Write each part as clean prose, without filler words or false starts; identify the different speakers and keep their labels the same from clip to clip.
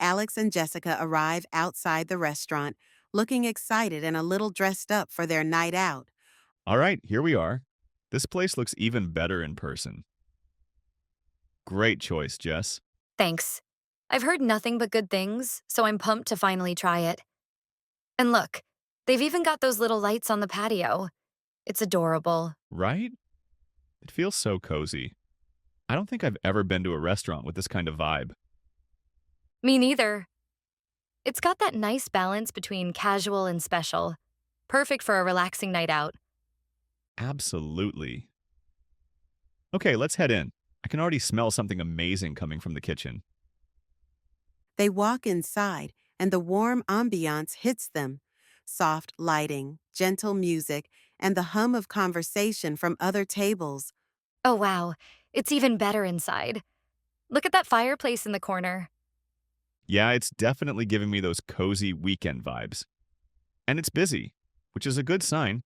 Speaker 1: Alex and Jessica arrive outside the restaurant, looking excited and a little dressed up for their night out.
Speaker 2: All right, here we are. This place looks even better in person. Great choice, Jess.
Speaker 3: Thanks. I've heard nothing but good things, so I'm pumped to finally try it. And look, they've even got those little lights on the patio. It's adorable.
Speaker 2: Right? It feels so cozy. I don't think I've ever been to a restaurant with this kind of vibe.
Speaker 3: Me neither. It's got that nice balance between casual and special. Perfect for a relaxing night out.
Speaker 2: Absolutely. Okay, let's head in. I can already smell something amazing coming from the kitchen.
Speaker 1: They walk inside, and the warm ambiance hits them. Soft lighting, gentle music, and the hum of conversation from other tables.
Speaker 3: Oh wow, it's even better inside. Look at that fireplace in the corner.
Speaker 2: Yeah, it's definitely giving me those cozy weekend vibes. And it's busy, which is a good sign.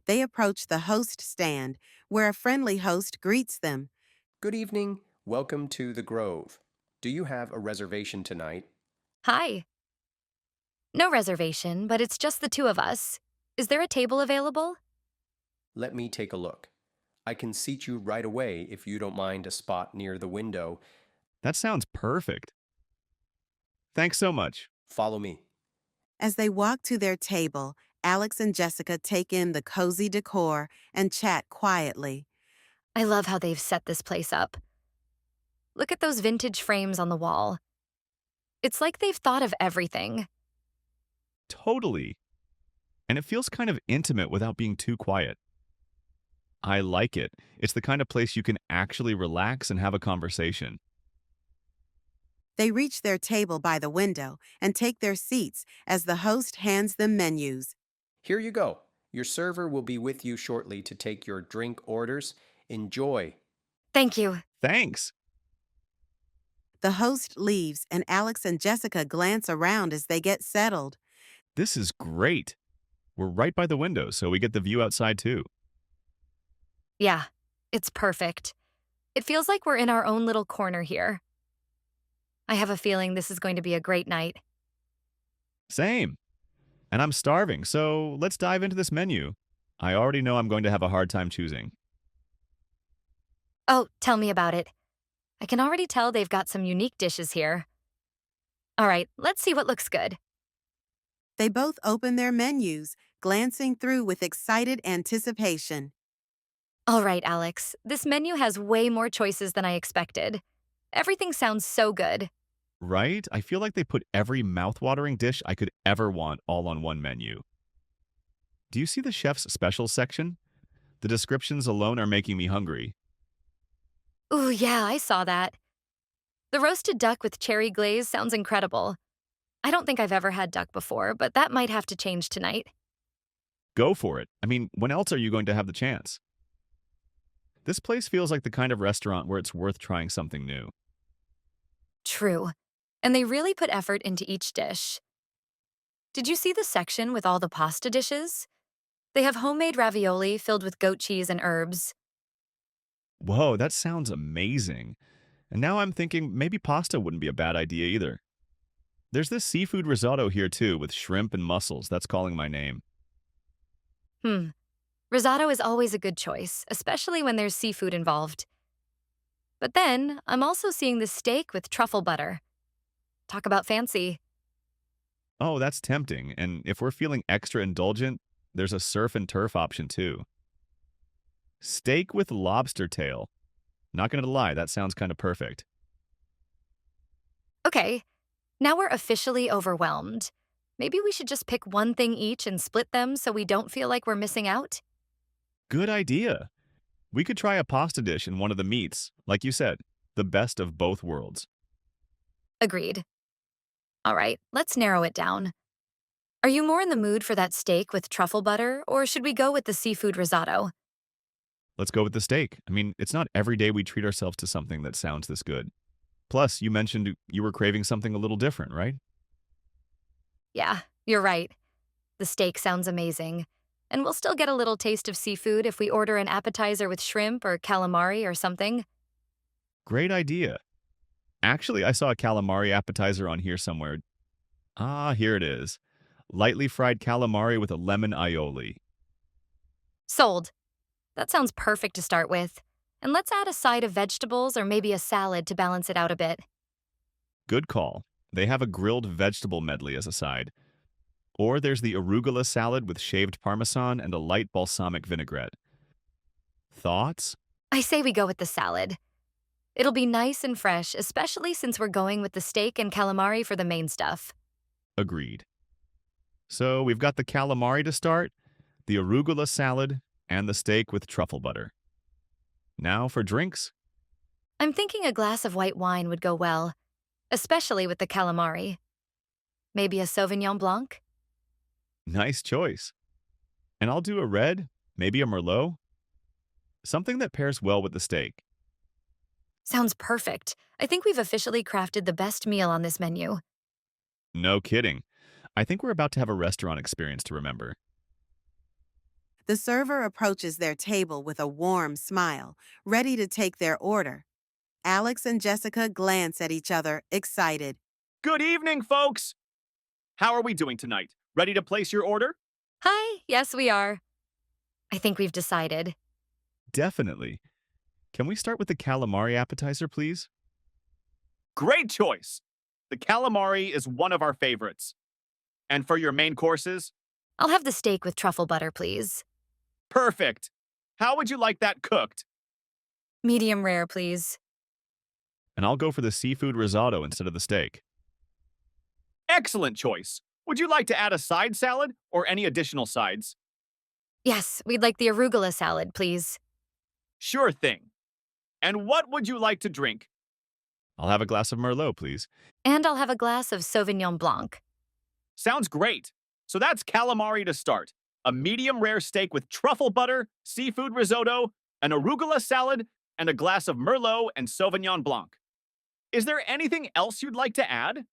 Speaker 1: They approach the host stand, where a friendly host greets them.
Speaker 4: Good evening. Welcome to the Grove. Do you have a reservation tonight?
Speaker 3: Hi. No reservation, but it's just the two of us. Is there a table available?
Speaker 4: Let me take a look. I can seat you right away if you don't mind a spot near the window.
Speaker 2: That sounds perfect. Thanks so much.
Speaker 4: Follow me.
Speaker 1: As they walk to their table, Alex and Jessica take in the cozy decor and chat quietly.
Speaker 3: I love how they've set this place up. Look at those vintage frames on the wall. It's like they've thought of everything.
Speaker 2: Totally. And it feels kind of intimate without being too quiet. I like it. It's the kind of place you can actually relax and have a conversation.
Speaker 1: They reach their table by the window and take their seats as the host hands them menus.
Speaker 4: Here you go. Your server will be with you shortly to take your drink orders. Enjoy.
Speaker 3: Thank you.
Speaker 2: Thanks.
Speaker 1: The host leaves, and Alex and Jessica glance around as they get settled.
Speaker 2: This is great. We're right by the window, so we get the view outside too.
Speaker 3: Yeah, it's perfect. It feels like we're in our own little corner here. I have a feeling this is going to be a great night.
Speaker 2: Same. And I'm starving, so let's dive into this menu. I already know I'm going to have a hard time choosing.
Speaker 3: Oh, tell me about it. I can already tell they've got some unique dishes here. All right, let's see what looks good.
Speaker 1: They both open their menus, glancing through with excited anticipation.
Speaker 3: All right, Alex, this menu has way more choices than I expected. Everything sounds so good.
Speaker 2: Right? I feel like they put every mouth-watering dish I could ever want all on one menu. Do you see the chef's specials section? The descriptions alone are making me hungry.
Speaker 3: Ooh, yeah, I saw that. The roasted duck with cherry glaze sounds incredible. I don't think I've ever had duck before, but that might have to change tonight.
Speaker 2: Go for it. I mean, when else are you going to have the chance? This place feels like the kind of restaurant where it's worth trying something new.
Speaker 3: True. And they really put effort into each dish. Did you see the section with all the pasta dishes? They have homemade ravioli filled with goat cheese and herbs.
Speaker 2: Whoa, that sounds amazing. And now I'm thinking maybe pasta wouldn't be a bad idea either. There's this seafood risotto here too, with shrimp and mussels. That's calling my name.
Speaker 3: Hmm. Risotto is always a good choice, especially when there's seafood involved. But then, I'm also seeing this steak with truffle butter. Talk about fancy.
Speaker 2: Oh, that's tempting. And if we're feeling extra indulgent, there's a surf and turf option too. Steak with lobster tail. Not gonna lie, that sounds kind of perfect.
Speaker 3: Okay, now we're officially overwhelmed. Maybe we should just pick one thing each and split them so we don't feel like we're missing out?
Speaker 2: Good idea. We could try a pasta dish and one of the meats. Like you said, the best of both worlds.
Speaker 3: Agreed. All right, let's narrow it down. Are you more in the mood for that steak with truffle butter, or should we go with the seafood risotto?
Speaker 2: Let's go with the steak. I mean, it's not every day we treat ourselves to something that sounds this good. Plus, you mentioned you were craving something a little different, right?
Speaker 3: Yeah, you're right. The steak sounds amazing. And we'll still get a little taste of seafood if we order an appetizer with shrimp or calamari or something.
Speaker 2: Great idea. Actually, I saw a calamari appetizer on here somewhere. Ah, here it is. Lightly fried calamari with a lemon aioli.
Speaker 3: Sold. That sounds perfect to start with. And let's add a side of vegetables or maybe a salad to balance it out a bit.
Speaker 2: Good call. They have a grilled vegetable medley as a side. Or there's the arugula salad with shaved parmesan and a light balsamic vinaigrette. Thoughts?
Speaker 3: I say we go with the salad. It'll be nice and fresh, especially since we're going with the steak and calamari for the main stuff.
Speaker 2: Agreed. So we've got the calamari to start, the arugula salad, and the steak with truffle butter. Now for drinks.
Speaker 3: I'm thinking a glass of white wine would go well, especially with the calamari. Maybe a Sauvignon Blanc?
Speaker 2: Nice choice. And I'll do a red, maybe a Merlot. Something that pairs well with the steak.
Speaker 3: Sounds perfect. I think we've officially crafted the best meal on this menu.
Speaker 2: No kidding. I think we're about to have a restaurant experience to remember.
Speaker 1: The server approaches their table with a warm smile, ready to take their order. Alex and Jessica glance at each other, excited.
Speaker 5: Good evening, folks! How are we doing tonight? Ready to place your order?
Speaker 3: Hi, yes, we are. I think we've decided.
Speaker 2: Definitely. Can we start with the calamari appetizer, please?
Speaker 5: Great choice! The calamari is one of our favorites. And for your main courses?
Speaker 3: I'll have the steak with truffle butter, please.
Speaker 5: Perfect! How would you like that cooked?
Speaker 3: Medium rare, please.
Speaker 2: And I'll go for the seafood risotto instead of the steak.
Speaker 5: Excellent choice! Would you like to add a side salad or any additional sides?
Speaker 3: Yes, we'd like the arugula salad, please.
Speaker 5: Sure thing. And what would you like to drink?
Speaker 2: I'll have a glass of Merlot, please.
Speaker 3: And I'll have a glass of Sauvignon Blanc.
Speaker 5: Sounds great. So that's calamari to start. A medium rare steak with truffle butter, seafood risotto, an arugula salad, and a glass of Merlot and Sauvignon Blanc. Is there anything else you'd like to add?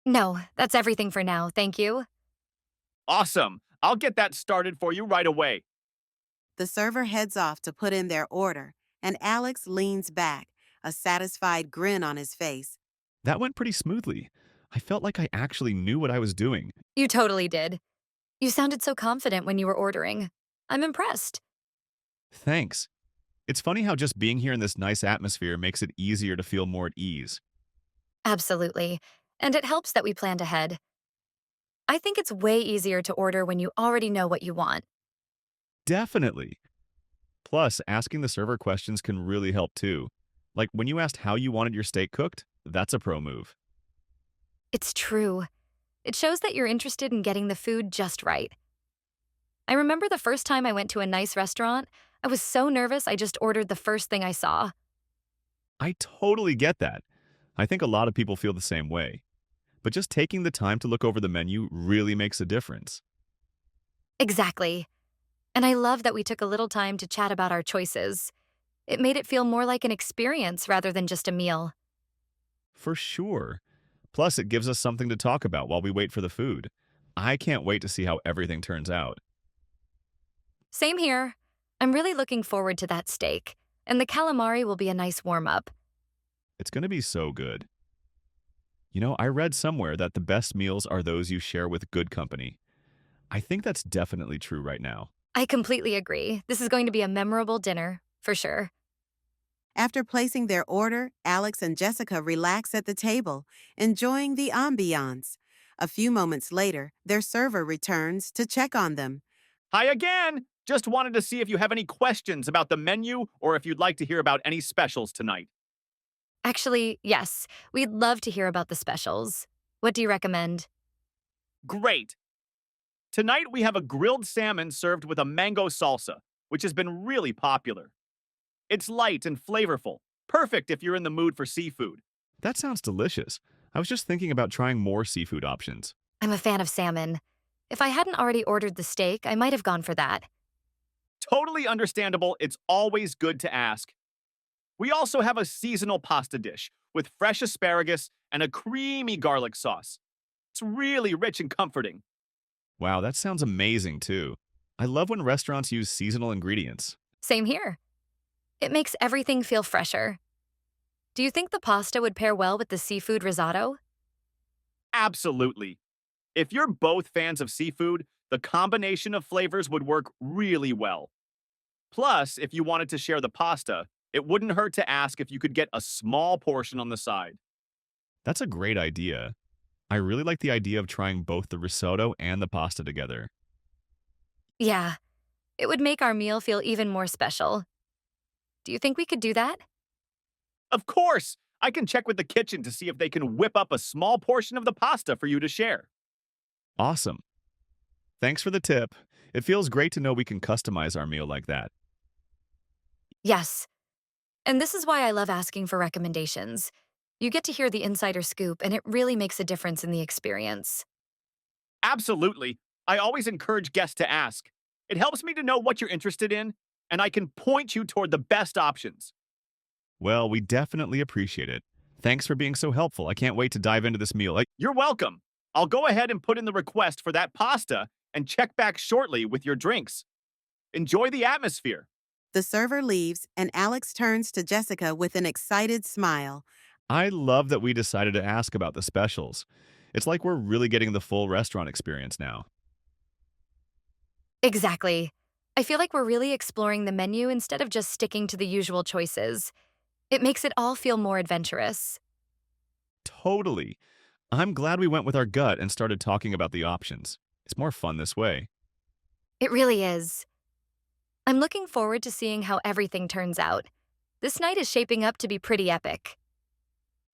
Speaker 3: No, that's everything for now, thank you.
Speaker 5: Awesome. I'll get that started for you right away.
Speaker 1: The server heads off to put in their order, and Alex leans back, a satisfied grin on his face.
Speaker 2: That went pretty smoothly. I felt like I actually knew what I was doing.
Speaker 3: You totally did. You sounded so confident when you were ordering. I'm impressed.
Speaker 2: Thanks. It's funny how just being here in this nice atmosphere makes it easier to feel more at ease.
Speaker 3: Absolutely. And it helps that we planned ahead. I think it's way easier to order when you already know what you want.
Speaker 2: Definitely. Plus, asking the server questions can really help too. Like when you asked how you wanted your steak cooked, that's a pro move.
Speaker 3: It's true. It shows that you're interested in getting the food just right. I remember the first time I went to a nice restaurant, I was so nervous I just ordered the first thing I saw.
Speaker 2: I totally get that. I think a lot of people feel the same way. But just taking the time to look over the menu really makes a difference.
Speaker 3: Exactly. And I love that we took a little time to chat about our choices. It made it feel more like an experience rather than just a meal.
Speaker 2: For sure. Plus, it gives us something to talk about while we wait for the food. I can't wait to see how everything turns out.
Speaker 3: Same here. I'm really looking forward to that steak, and the calamari will be a nice warm-up.
Speaker 2: It's going to be so good. You know, I read somewhere that the best meals are those you share with good company. I think that's definitely true right now.
Speaker 3: I completely agree. This is going to be a memorable dinner, for sure.
Speaker 1: After placing their order, Alex and Jessica relax at the table, enjoying the ambiance. A few moments later, their server returns to check on them.
Speaker 5: Hi again! Just wanted to see if you have any questions about the menu or if you'd like to hear about any specials tonight.
Speaker 3: Actually, yes, we'd love to hear about the specials. What do you recommend?
Speaker 5: Great! Tonight we have a grilled salmon served with a mango salsa, which has been really popular. It's light and flavorful, perfect if you're in the mood for seafood.
Speaker 2: That sounds delicious. I was just thinking about trying more seafood options.
Speaker 3: I'm a fan of salmon. If I hadn't already ordered the steak, I might have gone for that.
Speaker 5: Totally understandable, it's always good to ask. We also have a seasonal pasta dish with fresh asparagus and a creamy garlic sauce. It's really rich and comforting.
Speaker 2: Wow, that sounds amazing too. I love when restaurants use seasonal ingredients.
Speaker 3: Same here. It makes everything feel fresher. Do you think the pasta would pair well with the seafood risotto?
Speaker 5: Absolutely. If you're both fans of seafood, the combination of flavors would work really well. Plus, if you wanted to share the pasta, it wouldn't hurt to ask if you could get a small portion on the side.
Speaker 2: That's a great idea. I really like the idea of trying both the risotto and the pasta together.
Speaker 3: Yeah, it would make our meal feel even more special. Do you think we could do that?
Speaker 5: Of course, I can check with the kitchen to see if they can whip up a small portion of the pasta for you to share.
Speaker 2: Awesome. Thanks for the tip. It feels great to know we can customize our meal like that.
Speaker 3: Yes. And this is why I love asking for recommendations. You get to hear the insider scoop, and it really makes a difference in the experience.
Speaker 5: Absolutely. I always encourage guests to ask. It helps me to know what you're interested in, and I can point you toward the best options.
Speaker 2: Well, we definitely appreciate it. Thanks for being so helpful. I can't wait to dive into this meal.
Speaker 5: You're welcome. I'll go ahead and put in the request for that pasta and check back shortly with your drinks. Enjoy the atmosphere.
Speaker 1: The server leaves, and Alex turns to Jessica with an excited smile.
Speaker 2: I love that we decided to ask about the specials. It's like we're really getting the full restaurant experience now.
Speaker 3: Exactly. I feel like we're really exploring the menu instead of just sticking to the usual choices. It makes it all feel more adventurous.
Speaker 2: Totally. I'm glad we went with our gut and started talking about the options. It's more fun this way.
Speaker 3: It really is. I'm looking forward to seeing how everything turns out. This night is shaping up to be pretty epic.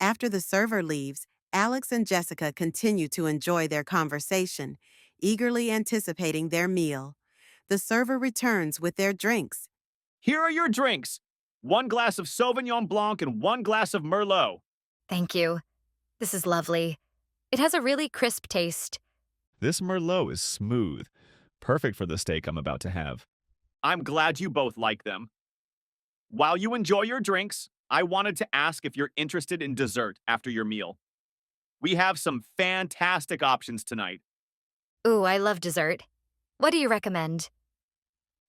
Speaker 1: After the server leaves, Alex and Jessica continue to enjoy their conversation, eagerly anticipating their meal. The server returns with their drinks.
Speaker 5: Here are your drinks. 1 glass of Sauvignon Blanc and 1 glass of Merlot.
Speaker 3: Thank you. This is lovely. It has a really crisp taste.
Speaker 2: This Merlot is smooth. Perfect for the steak I'm about to have.
Speaker 5: I'm glad you both like them. While you enjoy your drinks, I wanted to ask if you're interested in dessert after your meal. We have some fantastic options tonight.
Speaker 3: Ooh, I love dessert. What do you recommend?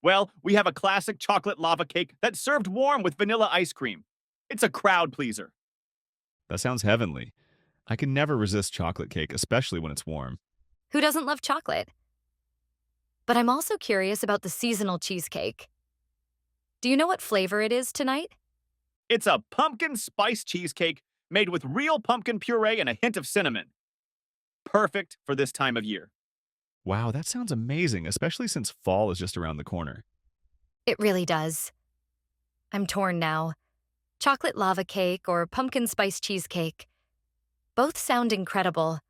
Speaker 5: Well, we have a classic chocolate lava cake that's served warm with vanilla ice cream. It's a crowd pleaser.
Speaker 2: That sounds heavenly. I can never resist chocolate cake, especially when it's warm.
Speaker 3: Who doesn't love chocolate? But I'm also curious about the seasonal cheesecake. Do you know what flavor it is tonight?
Speaker 5: It's a pumpkin spice cheesecake made with real pumpkin puree and a hint of cinnamon. Perfect for this time of year.
Speaker 2: Wow, that sounds amazing, especially since fall is just around the corner.
Speaker 3: It really does. I'm torn now. Chocolate lava cake or pumpkin spice cheesecake. Both sound incredible.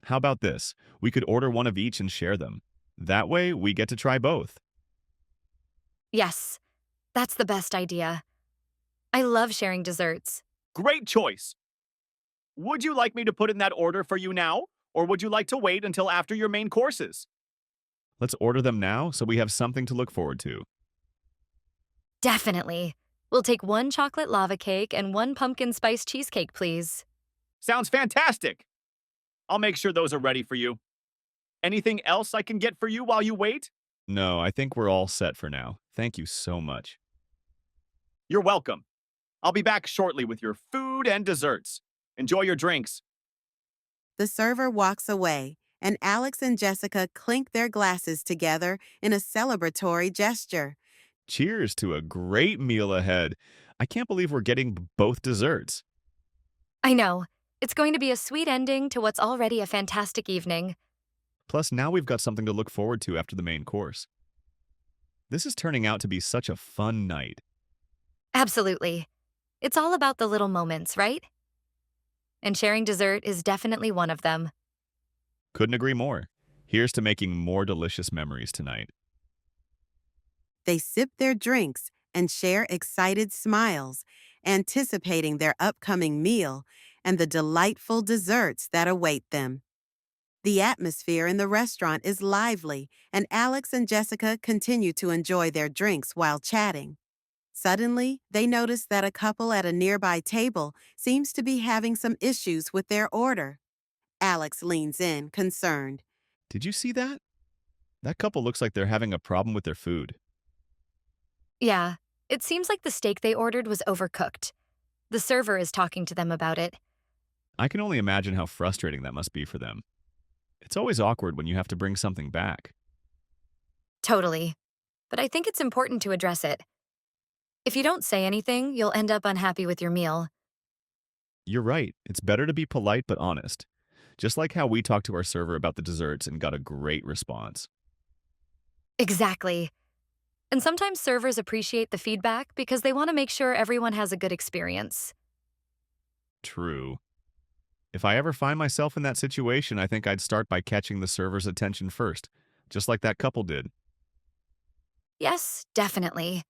Speaker 2: How about this? We could order one of each and share them. That way, we get to try both.
Speaker 3: Yes, that's the best idea. I love sharing desserts.
Speaker 5: Great choice. Would you like me to put in that order for you now, or would you like to wait until after your main courses?
Speaker 2: Let's order them now so we have something to look forward to.
Speaker 3: Definitely. We'll take 1 chocolate lava cake and 1 pumpkin spice cheesecake, please.
Speaker 5: Sounds fantastic. I'll make sure those are ready for you. Anything else I can get for you while you wait?
Speaker 2: No, I think we're all set for now. Thank you so much.
Speaker 5: You're welcome. I'll be back shortly with your food and desserts. Enjoy your drinks.
Speaker 1: The server walks away, and Alex and Jessica clink their glasses together in a celebratory gesture.
Speaker 2: Cheers to a great meal ahead. I can't believe we're getting both desserts.
Speaker 3: I know. It's going to be a sweet ending to what's already a fantastic evening.
Speaker 2: Plus, now we've got something to look forward to after the main course. This is turning out to be such a fun night.
Speaker 3: Absolutely. It's all about the little moments, right? And sharing dessert is definitely one of them.
Speaker 2: Couldn't agree more. Here's to making more delicious memories tonight.
Speaker 1: They sip their drinks and share excited smiles, anticipating their upcoming meal and the delightful desserts that await them. The atmosphere in the restaurant is lively, and Alex and Jessica continue to enjoy their drinks while chatting. Suddenly, they notice that a couple at a nearby table seems to be having some issues with their order. Alex leans in, concerned.
Speaker 2: Did you see that? That couple looks like they're having a problem with their food.
Speaker 3: Yeah, it seems like the steak they ordered was overcooked. The server is talking to them about it.
Speaker 2: I can only imagine how frustrating that must be for them. It's always awkward when you have to bring something back.
Speaker 3: Totally. But I think it's important to address it. If you don't say anything, you'll end up unhappy with your meal.
Speaker 2: You're right, it's better to be polite but honest. Just like how we talked to our server about the desserts and got a great response.
Speaker 3: Exactly. And sometimes servers appreciate the feedback because they want to make sure everyone has a good experience.
Speaker 2: True. If I ever find myself in that situation, I think I'd start by catching the server's attention first, just like that couple did.
Speaker 3: Yes, definitely.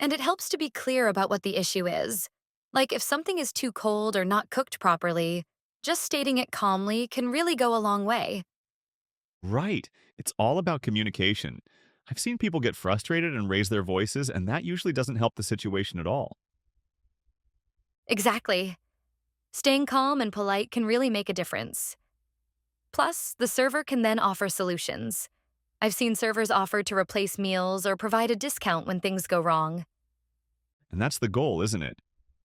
Speaker 3: And it helps to be clear about what the issue is. Like if something is too cold or not cooked properly, just stating it calmly can really go a long way.
Speaker 2: Right. It's all about communication. I've seen people get frustrated and raise their voices, and that usually doesn't help the situation at all.
Speaker 3: Exactly. Staying calm and polite can really make a difference. Plus, the server can then offer solutions. I've seen servers offer to replace meals or provide a discount when things go wrong.
Speaker 2: And that's the goal, isn't it?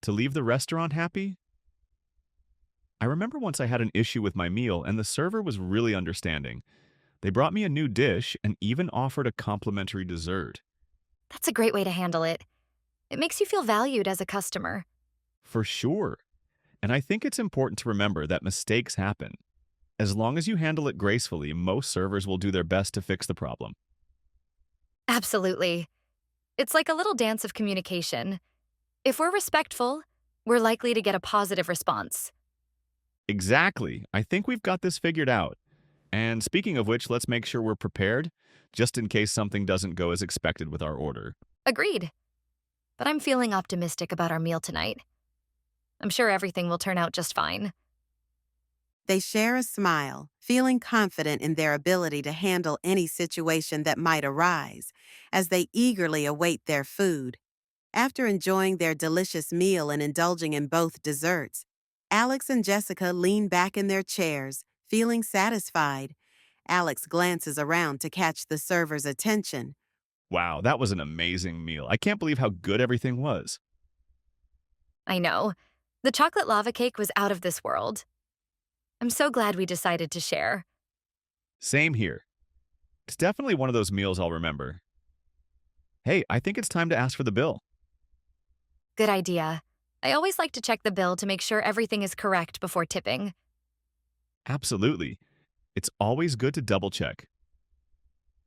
Speaker 2: To leave the restaurant happy? I remember once I had an issue with my meal, and the server was really understanding. They brought me a new dish and even offered a complimentary dessert.
Speaker 3: That's a great way to handle it. It makes you feel valued as a customer.
Speaker 2: For sure. And I think it's important to remember that mistakes happen. As long as you handle it gracefully, most servers will do their best to fix the problem.
Speaker 3: Absolutely. It's like a little dance of communication. If we're respectful, we're likely to get a positive response.
Speaker 2: Exactly. I think we've got this figured out. And speaking of which, let's make sure we're prepared, just in case something doesn't go as expected with our order.
Speaker 3: Agreed. But I'm feeling optimistic about our meal tonight. I'm sure everything will turn out just fine.
Speaker 1: They share a smile, feeling confident in their ability to handle any situation that might arise, as they eagerly await their food. After enjoying their delicious meal and indulging in both desserts, Alex and Jessica lean back in their chairs, feeling satisfied. Alex glances around to catch the server's attention.
Speaker 2: Wow, that was an amazing meal. I can't believe how good everything was.
Speaker 3: I know. The chocolate lava cake was out of this world. I'm so glad we decided to share.
Speaker 2: Same here. It's definitely one of those meals I'll remember. Hey, I think it's time to ask for the bill.
Speaker 3: Good idea. I always like to check the bill to make sure everything is correct before tipping.
Speaker 2: Absolutely. It's always good to double check.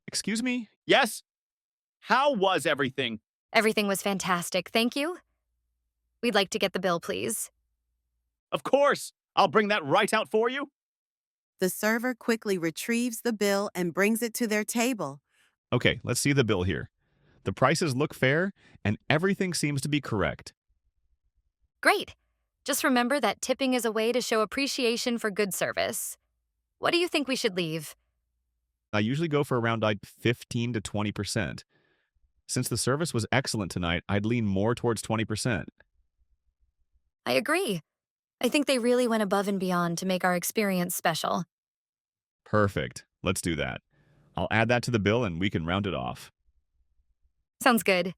Speaker 2: Excuse me?
Speaker 5: Yes? How was everything?
Speaker 3: Everything was fantastic, thank you. We'd like to get the bill, please.
Speaker 5: Of course. I'll bring that right out for you.
Speaker 1: The server quickly retrieves the bill and brings it to their table.
Speaker 2: Okay, let's see the bill here. The prices look fair, and everything seems to be correct.
Speaker 3: Great. Just remember that tipping is a way to show appreciation for good service. What do you think we should leave?
Speaker 2: I usually go for around 15 to 20%. Since the service was excellent tonight, I'd lean more towards 20%.
Speaker 3: I agree. I think they really went above and beyond to make our experience special.
Speaker 2: Perfect. Let's do that. I'll add that to the bill and we can round it off.
Speaker 3: Sounds good.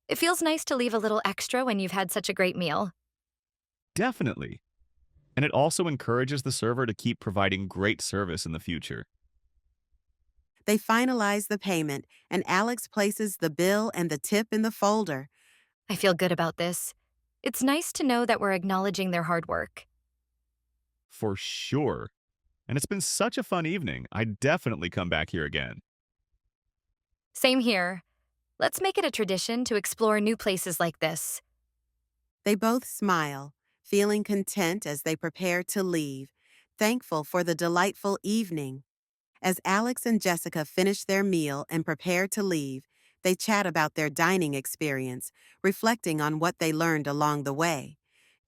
Speaker 3: It feels nice to leave a little extra when you've had such a great meal.
Speaker 2: Definitely. And it also encourages the server to keep providing great service in the future.
Speaker 1: They finalize the payment, and Alex places the bill and the tip in the folder.
Speaker 3: I feel good about this. It's nice to know that we're acknowledging their hard work.
Speaker 2: For sure. And it's been such a fun evening. I'd definitely come back here again.
Speaker 3: Same here. Let's make it a tradition to explore new places like this.
Speaker 1: They both smile, feeling content as they prepare to leave, thankful for the delightful evening. As Alex and Jessica finish their meal and prepare to leave, they chat about their dining experience, reflecting on what they learned along the way.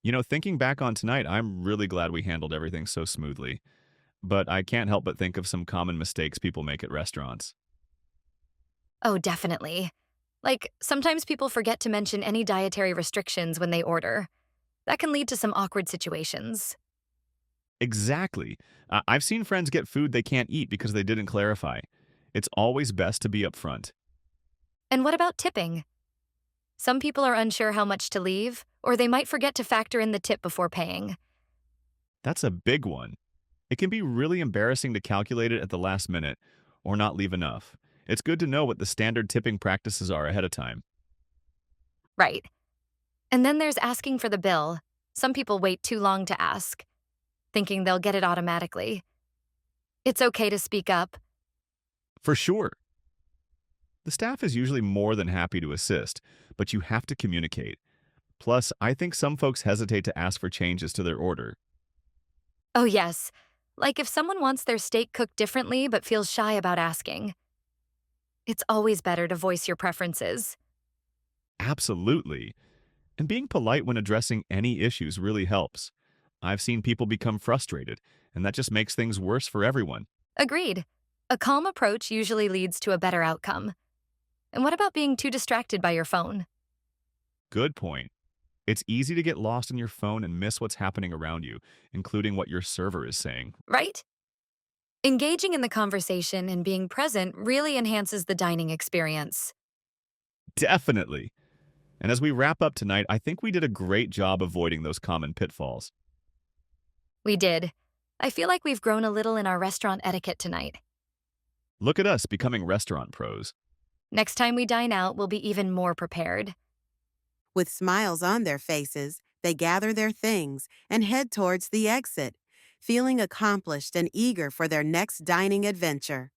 Speaker 2: You know, thinking back on tonight, I'm really glad we handled everything so smoothly. But I can't help but think of some common mistakes people make at restaurants.
Speaker 3: Oh, definitely. Like, sometimes people forget to mention any dietary restrictions when they order. That can lead to some awkward situations.
Speaker 2: Exactly. I've seen friends get food they can't eat because they didn't clarify. It's always best to be upfront.
Speaker 3: And what about tipping? Some people are unsure how much to leave, or they might forget to factor in the tip before paying.
Speaker 2: That's a big one. It can be really embarrassing to calculate it at the last minute or not leave enough. It's good to know what the standard tipping practices are ahead of time.
Speaker 3: Right. And then there's asking for the bill. Some people wait too long to ask, thinking they'll get it automatically. It's okay to speak up.
Speaker 2: For sure. The staff is usually more than happy to assist, but you have to communicate. Plus, I think some folks hesitate to ask for changes to their order.
Speaker 3: Oh, yes. Like if someone wants their steak cooked differently but feels shy about asking. It's always better to voice your preferences.
Speaker 2: Absolutely. And being polite when addressing any issues really helps. I've seen people become frustrated, and that just makes things worse for everyone.
Speaker 3: Agreed. A calm approach usually leads to a better outcome. And what about being too distracted by your phone?
Speaker 2: Good point. It's easy to get lost in your phone and miss what's happening around you, including what your server is saying.
Speaker 3: Right? Engaging in the conversation and being present really enhances the dining experience.
Speaker 2: Definitely. And as we wrap up tonight, I think we did a great job avoiding those common pitfalls.
Speaker 3: We did. I feel like we've grown a little in our restaurant etiquette tonight.
Speaker 2: Look at us becoming restaurant pros.
Speaker 3: Next time we dine out, we'll be even more prepared.
Speaker 1: With smiles on their faces, they gather their things and head towards the exit, feeling accomplished and eager for their next dining adventure.